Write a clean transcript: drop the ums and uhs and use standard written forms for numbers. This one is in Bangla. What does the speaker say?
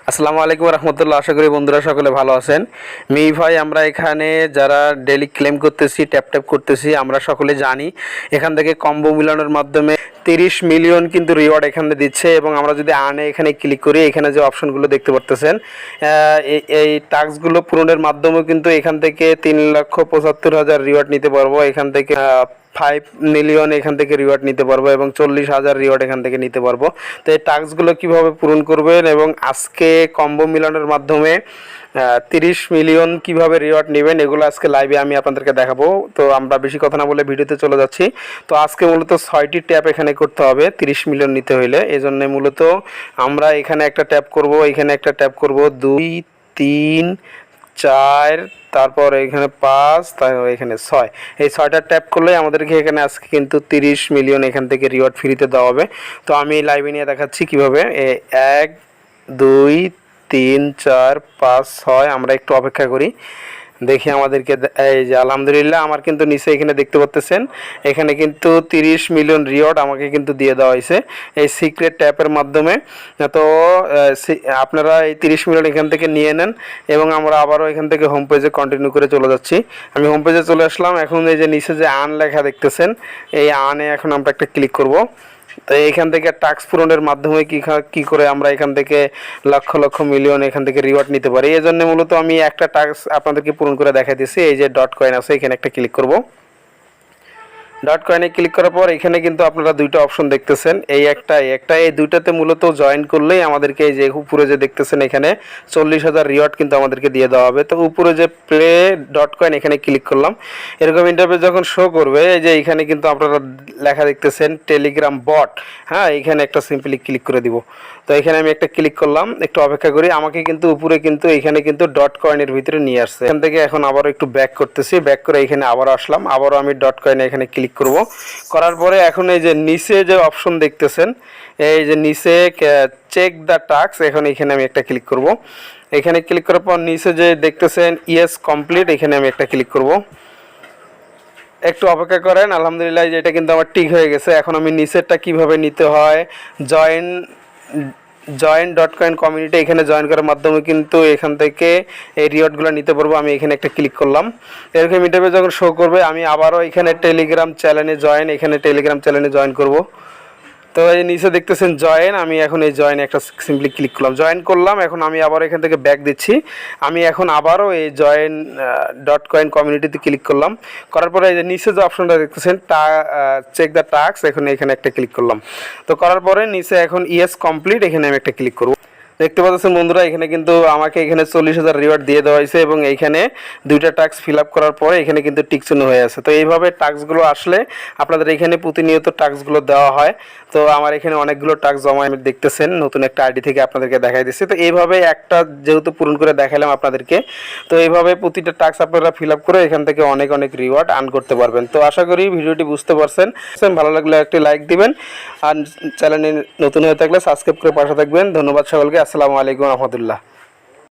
আসসালামু আলাইকুম রহমতুল্লাহ। আশা করি বন্ধুরা সকলে ভালো আছেন। ভাই, আমরা এখানে যারা ডেলি ক্লেম করতেছি, ট্যাপ ট্যাপ করতেছি, আমরা সকলে জানি এখান থেকে কম্বো মিলানোর মাধ্যমে 30 মিলিয়ন কিন্তু রিওয়ার্ড এখানে দিচ্ছে। এবং আমরা যদি এখানে ক্লিক করি, এখানে যে অপশনগুলো দেখতে পারতেছেন, এই টাস্কগুলো পূরণের মাধ্যমেও কিন্তু এখান থেকে 3,75,000 রিওয়ার্ড নিতে পারবো। এখান থেকে 5 মিলিয়ন এখান থেকে রিওয়ার্ড নিতে পারবো এবং 40,000 রিওয়ার্ড এখান থেকে নিতে পারবো। তো এই টাস্কগুলো কীভাবে পূরণ করবেন এবং আজকে কম্বো মিলানোর মাধ্যমে 30 মিলিয়ন কিভাবে রিওয়ার্ড নেবেন, এগুলো আজকে লাইভে আমি আপনাদেরকে দেখাবো। তো আমরা বেশি কথা না বলে ভিডিওতে চলে যাচ্ছি। তো আজকে মূলত 6টি ট্যাপ এখানে করতে হবে 30 মিলিয়ন নিতে হইলে। এই জন্য মূলত আমরা এখানে একটা ট্যাপ করব, এখানে একটা ট্যাপ করব, 2 3 4, তারপর এখানে 5, তারপর এখানে 6। এই 6টা ট্যাপ করলে আমাদেরকে এখানে আজকে কিন্তু 30 মিলিয়ন এখান থেকে রিওয়ার্ড ফ্রিতে দেওয়া হবে। তো আমি লাইভে নিয়ে দেখাচ্ছি কীভাবে। 1 2 3 4 5 6, আমরা একটু অপেক্ষা করি, দেখি আমাদেরকে। এই যে আলহামদুলিল্লাহ, আমার কিন্তু নিচে এখানে দেখতে পাচ্ছেন, এখানে কিন্তু 30 মিলিয়ন রিওয়ার্ড আমাকে কিন্তু দিয়ে দেওয়া হয়েছে এই সিক্রেট ট্যাপের মাধ্যমে। তো আপনারা এই 30 মিলিয়ন এখান থেকে নিয়ে নেন এবং আমরা আবারও এখান থেকে হোম পেজে কন্টিনিউ করে চলে যাচ্ছি। আমি হোম পেজে চলে আসলাম। এখন এই যে নিচে যে আন লেখা দেখতেছেন, এই আনে এখন আমরা একটা ক্লিক করব। তো এইখান থেকে টাস্ক পূরণের মাধ্যমে কী করে আমরা এখান থেকে লক্ষ লক্ষ মিলিয়ন এখান থেকে রিওয়ার্ড নিতে পারি, এই জন্য মূলত আমি একটা টাস্ক আপনাদেরকে পূরণ করে দেখাই দিচ্ছি। এই যে ডট কয়েন আছে, এখানে একটা ক্লিক করব। ডট কয়েনে ক্লিক করার পর এখানে কিন্তু আপনারা দুইটা অপশন দেখতেছেন, এই দুইটাতে মূলত জয়েন করলেই আমাদেরকে এই যে উপরে যে দেখতেছেন এখানে 40,000 রিওয়ার্ড কিন্তু আমাদেরকে দিয়ে দেওয়া হবে। তো উপরে যে প্লে ডট কয়েন এখানে ক্লিক করলাম, এরকম ইন্টারফেস যখন শো করবে, এই যে এখানে কিন্তু আপনারা লেখা দেখতেছেন টেলিগ্রাম বট। হ্যাঁ, এখানে একটা সিম্পলি ক্লিক করে দিব। তো এখানে আমি একটা ক্লিক করলাম, একটু অপেক্ষা করি। আমাকে কিন্তু উপরে কিন্তু এখানে কিন্তু ডট কয়েনের ভিতরে নিয়ে আসছে। এখান থেকে এখন আবারও একটু ব্যাক করতেছি, ব্যাক করে এখানে আবারও আসলাম, আবারও আমি ডট কয়েনে এখানে ক্লিক করব। করার পরে এখন এই যে নিচে যে অপশন দেখতেছেন, এই যে নিচে চেক দ্য টাস্ক, এখন এখানে আমি একটা ক্লিক করব। এখানে ক্লিক করার পর নিচে যে দেখতেছেন ইয়েস কমপ্লিট, এখানে আমি একটা ক্লিক করব। একটু অপেক্ষা করেন। আলহামদুলিল্লাহ, যে এটা কিন্তু আমার ঠিক হয়ে গেছে। এখন আমি নিচেরটা কিভাবে নিতে হয়, জয়েন ডট কয়েন কমিউনিটি, এখানে জয়েন করার মাধ্যমে কিন্তু এখান থেকে এই রিওয়ার্ডগুলো নিতে পারবো। আমি এখানে একটা ক্লিক করলাম। এরকম ইন্টারভিউ যখন শো করবে, আমি আবারও এখানে টেলিগ্রাম চ্যানেলে এখানে টেলিগ্রাম চ্যানেলে জয়েন করব। তো এই নিচে দেখতেছেন জয়েন, আমি এখন এই জয়েন একটা সিম্পলি ক্লিক করলাম, জয়েন করলাম। এখন আমি আবার এখান থেকে ব্যাক দিচ্ছি। আমি এখন আবারও এই জয়েন ডট কয়েন কমিউনিটিতে ক্লিক করলাম। করার পরে এই যে নিচে যে অপশনটা দেখতেছেন চেক দ্য টাস্ক, এখন এখানে একটা ক্লিক করলাম। তো করার পরে নিচে এখন ইয়েস কমপ্লিট, এখানে আমি একটা ক্লিক করব। দেখতে পাচ্ছেন বন্ধুরা, এখানে কিন্তু আমাকে এখানে 40,000 রিওয়ার্ড দিয়ে দেওয়া হয়েছে এবং এইখানে দুইটা টাস্ক ফিল আপ করার পরে এখানে কিন্তু টিকচিহ্ন হয়ে আছে। তো এইভাবে টাস্কগুলো আসলে আপনাদের এখানে প্রতিনিয়ত টাস্কগুলো দেওয়া হয়। তো আমার এখানে অনেকগুলো টাস্ক জমা আমি দেখতেছেন, নতুন একটা আইডি থেকে আপনাদেরকে দেখাই দিচ্ছি। তো এইভাবে একটা যেহেতু পূরণ করে দেখালাম আপনাদেরকে, তো এইভাবে প্রতিটা টাস্ক আপনারা ফিল আপ করে এখান থেকে অনেক অনেক রিওয়ার্ড আর্ন করতে পারবেন। তো আশা করি ভিডিওটি বুঝতে পারছেন। ভালো লাগলে একটি লাইক দিবেন আর চ্যানেলে নতুন হয়ে থাকলে সাবস্ক্রাইব করে পাশে থাকবেন। ধন্যবাদ সকলকে। আসসালামু আলাইকুম রহমতুল্লাহ।